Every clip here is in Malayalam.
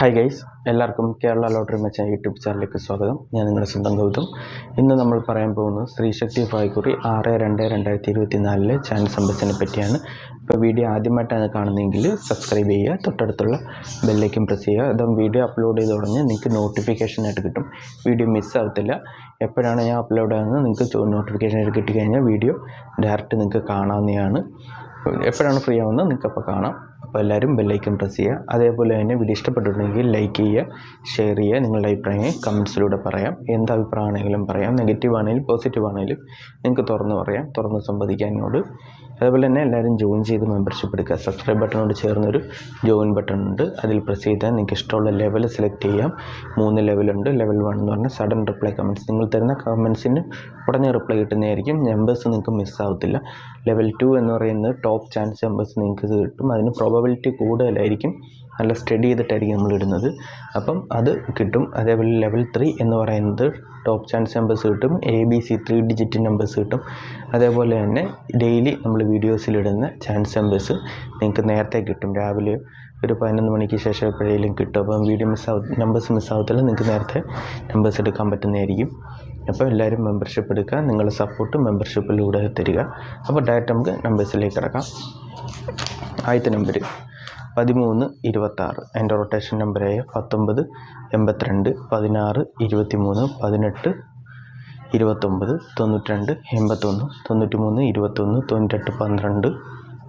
ഹായ് ഗൈസ്, എല്ലാവർക്കും കേരള ലോട്ടറി മച്ചാൻ യൂട്യൂബ് ചാനലിലേക്ക് സ്വാഗതം. ഞാൻ നിങ്ങളുടെ സ്വന്തം ഗൗതം. ഇന്ന് നമ്മൾ പറയാൻ പോകുന്നത് സ്ത്രീശക്തി ഭാഗ്യക്കുറി 6/2/2024 ചാൻസ് നമ്പേഴ്സിനെ പറ്റിയാണ്. ഇപ്പോൾ വീഡിയോ ആദ്യമായിട്ടാണ് കാണുന്നതെങ്കിൽ സബ്സ്ക്രൈബ് ചെയ്യുക, തൊട്ടടുത്തുള്ള ബെല്ലൈക്കൻ പ്രസ് ചെയ്യുക. അതും വീഡിയോ അപ്ലോഡ് ചെയ്ത് തുടങ്ങി നിങ്ങൾക്ക് നോട്ടിഫിക്കേഷനായിട്ട് കിട്ടും. വീഡിയോ മിസ്സാകത്തില്ല. എപ്പോഴാണ് ഞാൻ അപ്ലോഡ് ആകുന്നത് നിങ്ങൾക്ക് നോട്ടിഫിക്കേഷനായിട്ട് കിട്ടിക്കഴിഞ്ഞാൽ വീഡിയോ ഡയറക്റ്റ് നിങ്ങൾക്ക് കാണാവുന്നതാണ്. എപ്പോഴാണ് ഫ്രീ ആവുന്നത് നിങ്ങൾക്ക് അപ്പോൾ കാണാം. അപ്പോൾ എല്ലാവരും ബെല്ലൈക്കൻ പ്രസ് ചെയ്യുക. അതേപോലെ തന്നെ വീഡിയോ ഇഷ്ടപ്പെട്ടിട്ടുണ്ടെങ്കിൽ ലൈക്ക് ചെയ്യുക, ഷെയർ ചെയ്യുക. നിങ്ങളുടെ അഭിപ്രായങ്ങൾ കമൻസിലൂടെ പറയാം. എന്ത് അഭിപ്രായമാണെങ്കിലും പറയാം. നെഗറ്റീവ് ആണെങ്കിലും പോസിറ്റീവ് ആണെങ്കിലും നിങ്ങൾക്ക് തുറന്ന് പറയാം, തുറന്ന് സംവദിക്കാനോട്. അതുപോലെ തന്നെ എല്ലാവരും ജോയിൻ ചെയ്ത് മെമ്പർഷിപ്പ് എടുക്കുക. സബ്സ്ക്രൈബ് ബട്ടണോട് ചേർന്നൊരു ജോയിൻ ബട്ടൺ ഉണ്ട്. അതിൽ പ്രസ് ചെയ്താൽ നിങ്ങൾക്ക് ഇഷ്ടമുള്ള ലെവൽ സെലക്ട് ചെയ്യാം. 3 ലെവലുണ്ട്. ലെവൽ 1 എന്ന് പറഞ്ഞാൽ സഡൻ റിപ്ലൈ കമൻറ്റ്സ്. നിങ്ങൾ തരുന്ന കമൻറ്റ്സിന് ഉടനെ റിപ്ലൈ കിട്ടുന്നതായിരിക്കും. നമ്പേഴ്സ് നിങ്ങൾക്ക് മിസ്സാവത്തില്ല. ലെവൽ 2 എന്ന് പറയുന്നത് ടോപ്പ് ചാൻസ് നമ്പേഴ്സ് നിങ്ങൾക്ക് കിട്ടും. അതിന് പ്രോബബിലിറ്റി കൂടുതലായിരിക്കും. നല്ല സ്റ്റഡി ചെയ്തിട്ടായിരിക്കും നമ്മൾ ഇടുന്നത്. അപ്പം അത് കിട്ടും. അതേപോലെ ലെവൽ 3 എന്ന് പറയുന്നത് ടോപ്പ് ചാൻസ് നമ്പേഴ്സ് കിട്ടും. ABC 3 ഡിജിറ്റ് നമ്പേഴ്സ് കിട്ടും. അതേപോലെ തന്നെ ഡെയിലി നമ്മൾ വീഡിയോസിലിടുന്ന ചാൻസ് നമ്പേഴ്സ് നിങ്ങൾക്ക് നേരത്തെ കിട്ടും. രാവിലെ ഒരു 11 മണിക്ക് ശേഷം എപ്പോഴേലും കിട്ടും. അപ്പം വീഡിയോ നമ്പേഴ്സ് മിസ്സാവത്തില്ല. നിങ്ങൾക്ക് നേരത്തെ നമ്പേഴ്സ് എടുക്കാൻ പറ്റുന്നതായിരിക്കും. അപ്പോൾ എല്ലാവരും മെമ്പർഷിപ്പ് എടുക്കുക. നിങ്ങളുടെ സപ്പോർട്ട് മെമ്പർഷിപ്പിലൂടെ തരിക. അപ്പോൾ ഡയറക്റ്റ് നമുക്ക് നമ്പേഴ്സിലേക്ക് കിടക്കാം. ആദ്യത്തെ നമ്പർ 1326. എൻ്റെ റൊട്ടേഷൻ നമ്പറായ 19 82 16 23 18 29 92 81 93 21 98 12 91 28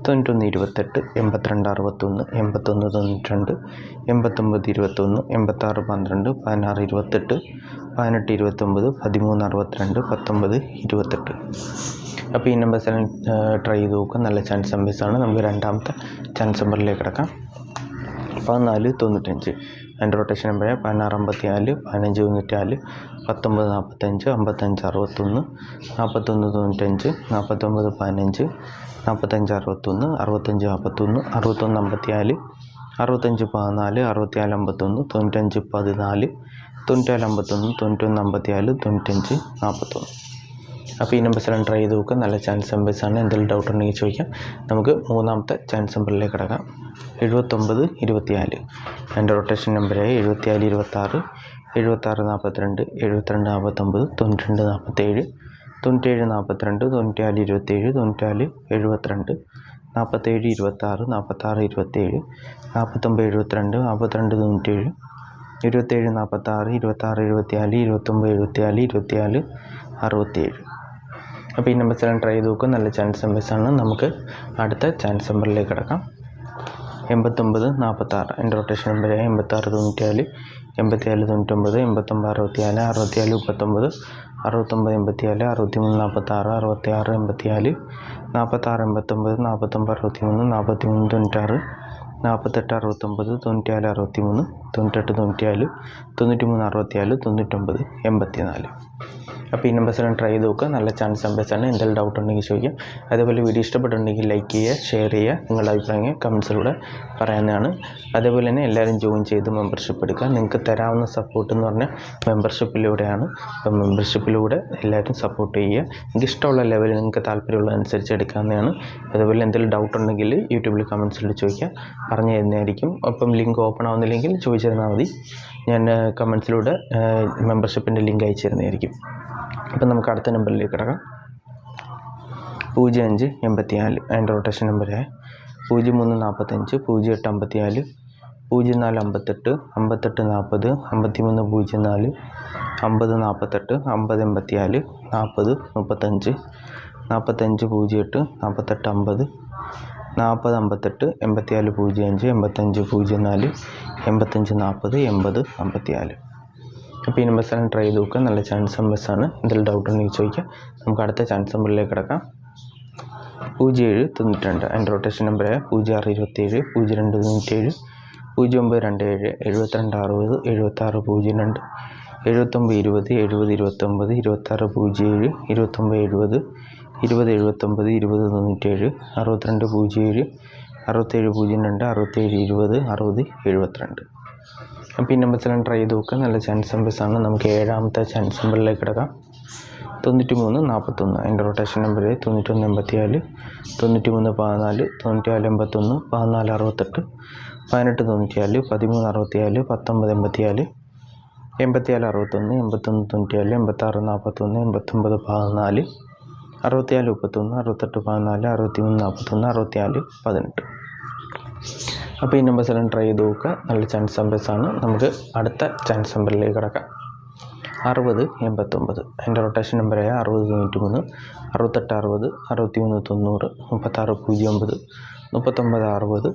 82 61 81 92 89 21 86 12 16 28 18 29 13 62 19 28. അപ്പോൾ ഈ നമ്പേഴ്സ് എല്ലാം ട്രൈ ചെയ്ത് നോക്കുക. നല്ല ചാൻസ് നമ്പേഴ്സാണ്. നമുക്ക് രണ്ടാമത്തെ ചാൻസ് നമ്പറിലേക്ക് കിടക്കാം. 14 95. എൻ്റെ റൊട്ടേഷൻ നമ്പറായ 16 54 15 94 19 45 55 61 41 95 49 15 45 61 65 41 61 54 65 14 64 51 95 14 94 51 91 54 95 41. അപ്പോൾ ഈ നമ്പേഴ്സ് എല്ലാം ട്രൈ ചെയ്ത് നോക്കുക. നല്ല ചാൻസ് നമ്പേഴ്സാണ്. എന്തെങ്കിലും ഡൗട്ട് ഉണ്ടെങ്കിൽ ചോദിക്കാം. നമുക്ക് മൂന്നാമത്തെ ചാൻസ് നമ്പറിലേക്ക് കിടക്കാം. 79 24. എൻ്റെ റൊട്ടേഷൻ നമ്പറായ 74 26 76 42 72 49 92 47 97 42 94 27 94 72 47 26 46 27 49 72 42 97 27 46 26 24 29 74 24 67. അപ്പോൾ ഈ നമ്പേഴ്സ് എല്ലാം ട്രൈ ചെയ്ത് നോക്കുക. നല്ല ചാൻസ് നമ്പേഴ്സാണ്. നമുക്ക് അടുത്ത ചാൻസ് നമ്പറിലേക്ക് കിടക്കാം. 89 46. എൻ്റെ റൊട്ടേഷൻ നമ്പറായ 86 94 87 99 89 64 64 39 69 84 63 46 66 84 46 89 49 63 43 96 48 69 94 63 98 94 93 64 99 84. അപ്പോൾ ഈ നമ്പേഴ്സ് എല്ലാം ട്രൈ ചെയ്ത് നോക്കുക. നല്ല ചാൻസ് നമ്പേഴ്സാണ്. എന്തെങ്കിലും ഡൗട്ട് ഉണ്ടെങ്കിൽ ചോദിക്കാം. അതേപോലെ വീഡിയോ ഇഷ്ടപ്പെട്ടിട്ടുണ്ടെങ്കിൽ ലൈക്ക് ചെയ്യുക, ഷെയർ ചെയ്യുക. നിങ്ങളുടെ അഭിപ്രായങ്ങൾ കമൻസിലൂടെ പറയാവുന്നതാണ്. അതേപോലെ തന്നെ എല്ലാവരും ജോയിൻ ചെയ്ത് മെമ്പർഷിപ്പ് എടുക്കുക. നിങ്ങൾക്ക് തരാവുന്ന സപ്പോർട്ട് എന്ന് പറഞ്ഞാൽ മെമ്പർഷിപ്പിലൂടെയാണ്. അപ്പം മെമ്പർഷിപ്പിലൂടെ എല്ലാവരും സപ്പോർട്ട് ചെയ്യുക. നിങ്ങൾക്ക് ഇഷ്ടമുള്ള ലെവൽ നിങ്ങൾക്ക് താല്പര്യമുള്ളതനുസരിച്ച് എടുക്കാവുന്നതാണ്. അതേപോലെ എന്തെങ്കിലും ഡൗട്ട് ഉണ്ടെങ്കിൽ യൂട്യൂബിൽ കമൻസിലൂടെ ചോദിക്കുക, പറഞ്ഞു തരുന്നതായിരിക്കും. അപ്പം ലിങ്ക് ഓപ്പൺ ആവുന്നില്ലെങ്കിൽ ചോദിച്ചു തന്നാൽ മതി. ഞാൻ കമൻസിലൂടെ മെമ്പർഷിപ്പിൻ്റെ ലിങ്ക് അയച്ചു തരുന്നതായിരിക്കും. അപ്പം നമുക്ക് അടുത്ത നമ്പറിലേക്ക് കിടക്കാം. 05 84. അതിൻ്റെ റൊട്ടേഷൻ നമ്പറായ 03 45 08 54 04 58 58 40 53 04 50 48 50 84 40 35 45 08 48 50 40 58 84 05 85 04 85 40 80 54. അപ്പോൾ ഈ നമ്പേഴ്സ് എല്ലാം ട്രൈ ചെയ്ത് നോക്കുക. നല്ല ചാൻസ് നമ്പേഴ്സാണ്. എന്തെങ്കിലും ഡൗട്ട് ഉണ്ടെങ്കിൽ ചോദിക്കാം. നമുക്ക് അടുത്ത ചാൻസ് നമ്പറിലേക്ക് കിടക്കാം. 07 92. എൻ്റെ റൊട്ടേഷൻ നമ്പറായ 06 27 02 97 09 27 72 60 76 02 79 20 70 29 26 07 29 70 20 79 20 97 62 07 67 02 67 20 60 72. അപ്പോൾ ഈ നമ്പേഴ്സ് എല്ലാം ട്രൈ ചെയ്ത് നോക്കുക. നല്ല ചാൻസ് നമ്പേഴ്സാണ്. നമുക്ക് ഏഴാമത്തെ ചാൻസ് നമ്പറിലേക്ക് കിടക്കാം. 93 41. അതിൻ്റെ റൊട്ടേഷൻ നമ്പർ 91 84 93 14 94 81 14 68 18 94, 13 64, 19 84, 84 61, 81 94, 86 41, 89 14, 64 31, 68 14, 63 41, 64 18. അപ്പോൾ ഈ നമ്പേഴ്സ് എല്ലാം ട്രൈ ചെയ്ത് നോക്കുക. നല്ല ചാൻസ് നമ്പേഴ്സാണ്. നമുക്ക് അടുത്ത ചാൻസ് നമ്പറിലേക്ക് കിടക്കാം. 60 89, അതിൻ്റെ റൊട്ടേഷൻ നമ്പറായ 60 93, 68 60, 63 90, 36 09, 39 60, 30 69, 30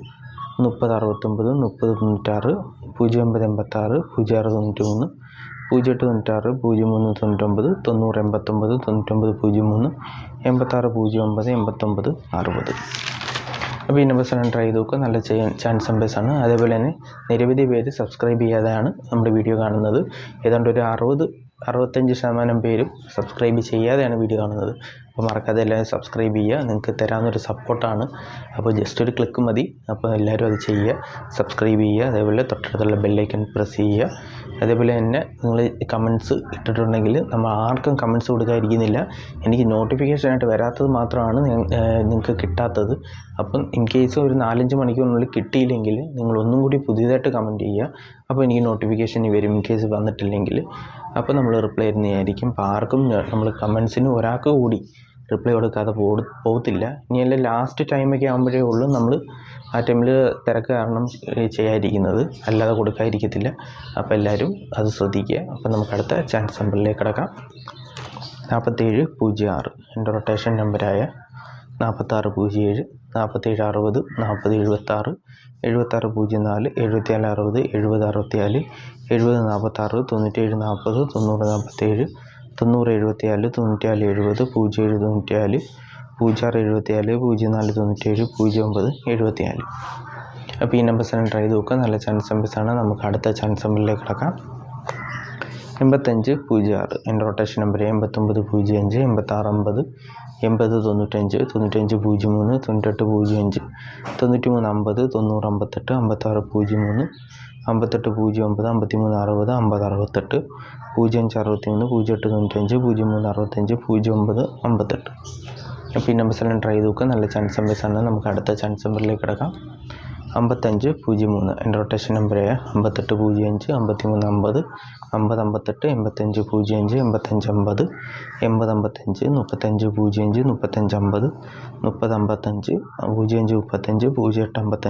96, 09 86, 06 93, 08 96, 03 99, 90 89, 99 03, 86 09, 89 60. അപ്പോൾ ഈ നമ്പേഴ്സ് എല്ലാം ട്രൈ ചെയ്ത് നോക്കുക. നല്ല ചാൻസ് നമ്പേഴ്സാണ്. അതേപോലെ തന്നെ നിരവധി പേര് സബ്സ്ക്രൈബ് ചെയ്യാതെയാണ് നമ്മുടെ വീഡിയോ കാണുന്നത്. ഏതാണ്ട് ഒരു 65% പേരും സബ്സ്ക്രൈബ് ചെയ്യാതെയാണ് വീഡിയോ കാണുന്നത്. അപ്പോൾ മറക്കാതെ എല്ലാവരും സബ്സ്ക്രൈബ് ചെയ്യുക. നിങ്ങൾക്ക് തരാവുന്നൊരു സപ്പോർട്ടാണ്. അപ്പോൾ ജസ്റ്റ് ഒരു ക്ലിക്ക് മതി. അപ്പോൾ എല്ലാവരും അത് ചെയ്യുക, സബ്സ്ക്രൈബ് ചെയ്യുക. അതേപോലെ തൊട്ടടുത്തുള്ള ബെല്ലൈക്കൺ പ്രസ് ചെയ്യുക. അതേപോലെ തന്നെ നിങ്ങൾ കമൻറ്റ്സ് ഇട്ടിട്ടുണ്ടെങ്കിൽ നമ്മൾ ആർക്കും കമൻറ്റ്സ് കൊടുക്കാതിരിക്കുന്നില്ല. എനിക്ക് നോട്ടിഫിക്കേഷനായിട്ട് വരാത്തത് മാത്രമാണ് നിങ്ങൾക്ക് കിട്ടാത്തത്. അപ്പം ഇൻ കേസ് ഒരു 4-5 മണിക്കൂറിനുള്ളിൽ കിട്ടിയില്ലെങ്കിൽ നിങ്ങൾ ഒന്നും കൂടി പുതിയതായിട്ട് കമൻറ്റ് ചെയ്യുക. അപ്പോൾ എനിക്ക് നോട്ടിഫിക്കേഷൻ വരും. ഇൻ കേസ് വന്നിട്ടില്ലെങ്കിൽ അപ്പോൾ നമ്മൾ റിപ്ലൈ തരുന്നതായിരിക്കും. അപ്പോൾ ആർക്കും നമ്മൾ കമൻറ്റ്സിന് ഒരാൾക്ക് കൂടി റിപ്ലൈ കൊടുക്കാതെ പോകത്തില്ല. ഇനിയെല്ലാം ലാസ്റ്റ് ടൈമൊക്കെ ആകുമ്പോഴേ ഉള്ളൂ നമ്മൾ ആ ടൈമിൽ തിരക്ക് കാരണം ചെയ്യാതിരിക്കുന്നത്, അല്ലാതെ കൊടുക്കാതിരിക്കത്തില്ല. അപ്പോൾ എല്ലാവരും അത് ശ്രദ്ധിക്കുക. അപ്പോൾ നമുക്ക് അടുത്ത ചാൻസ് നമ്പറിലേക്ക് കിടക്കാം. 47 06, എൻ്റെ റൊട്ടേഷൻ നമ്പറായ 46 07, 47 60, 40 76, 76 04, 74 60, 70 64, 70 46, 97 40, 90 47, 90 74, 94 70, 07 94, 06 74, 04 97, 09 74. അപ്പോൾ ഈ നമ്പേഴ്സ് എല്ലാം ട്രൈ ചെയ്ത് നോക്കുക. നല്ല ചാൻസ് നമ്പേഴ്സാണ്. നമുക്ക് അടുത്ത ചാൻസ് നമ്പറിലേക്ക് കിടക്കാം. 85 06, എൻ്റെ റൊട്ടേഷൻ നമ്പർ 89 05, 86 50, 80 95, 95 03, 98 05, 93 50, 90 58, 58 03, 58 09, 53 60, 50 68, 05 63, 08 95, 03 65, 09 58. അപ്പോൾ ഈ നമ്പേഴ്സ് എല്ലാം ട്രൈ ചെയ്ത് നോക്കുക. നല്ല ചാൻസ് നമ്പേഴ്സാണ്. നമുക്ക് അടുത്ത ചാൻസ് നമ്പറിലേക്ക് കിടക്കാം. 55 03, എൻ്റെ റൊട്ടേഷൻ നമ്പറായ 58 05, 53 50, 50 58, 85 05, 85 50, 80 55, 35 05, 35 50, 30 55, 05 35, 08 55, 03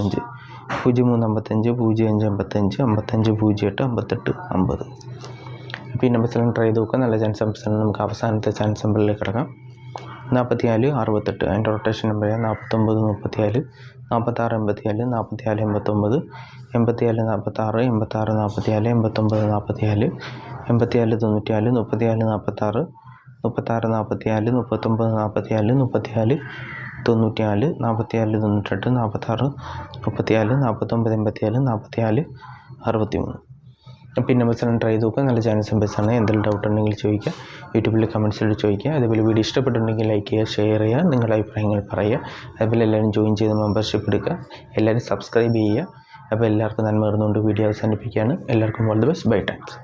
55, 05 55, 55 08 58 50. അപ്പോൾ ഈ നമ്പേഴ്സ് എല്ലാം ട്രൈ ചെയ്ത് നോക്കുക. നല്ല ചാൻസ് നമ്പേഴ്സാണ്. നമുക്ക് അവസാനത്തെ ചാൻസ് നമ്പറിലേക്ക് കിടക്കാം. 44 68, അതിൻ്റെ റൊട്ടേഷൻ നമ്പറായ 49 34, 46 84, 44 89, 84 46, 86 44, 89 44, 84 94, 34 46, 36 44, 39 44, 34 94, 44 98, 46 34, 49 84, 44 63. അപ്പോൾ ഈ നമ്പേഴ്സ് എല്ലാം ട്രൈ ചെയ്ത് നോക്കുക. നല്ല ചാൻസ് നമ്പേഴ്സാണ്. എന്തെങ്കിലും ഡൗട്ട് ഉണ്ടെങ്കിൽ ചോദിക്കുക, യൂട്യൂബിൽ കമൻറ്റ്സിൽ ചോദിക്കുക. അതേപോലെ വീഡിയോ ഇഷ്ടപ്പെട്ടിട്ടുണ്ടെങ്കിൽ ലൈക്ക് ചെയ്യുക, ഷെയർ ചെയ്യുക, നിങ്ങളുടെ അഭിപ്രായങ്ങൾ പറയുക. അതേപോലെ എല്ലാവരും ജോയിൻ ചെയ്ത് മെമ്പർഷിപ്പ് എടുക്കുക, എല്ലാവരും സബ്സ്ക്രൈബ് ചെയ്യുക. അപ്പോൾ എല്ലാവർക്കും നന്മ നേർന്നുകൊണ്ട് വീഡിയോ അവസാനിപ്പിക്കുകയാണ്. എല്ലാവർക്കും all the best. Bye. Thanks.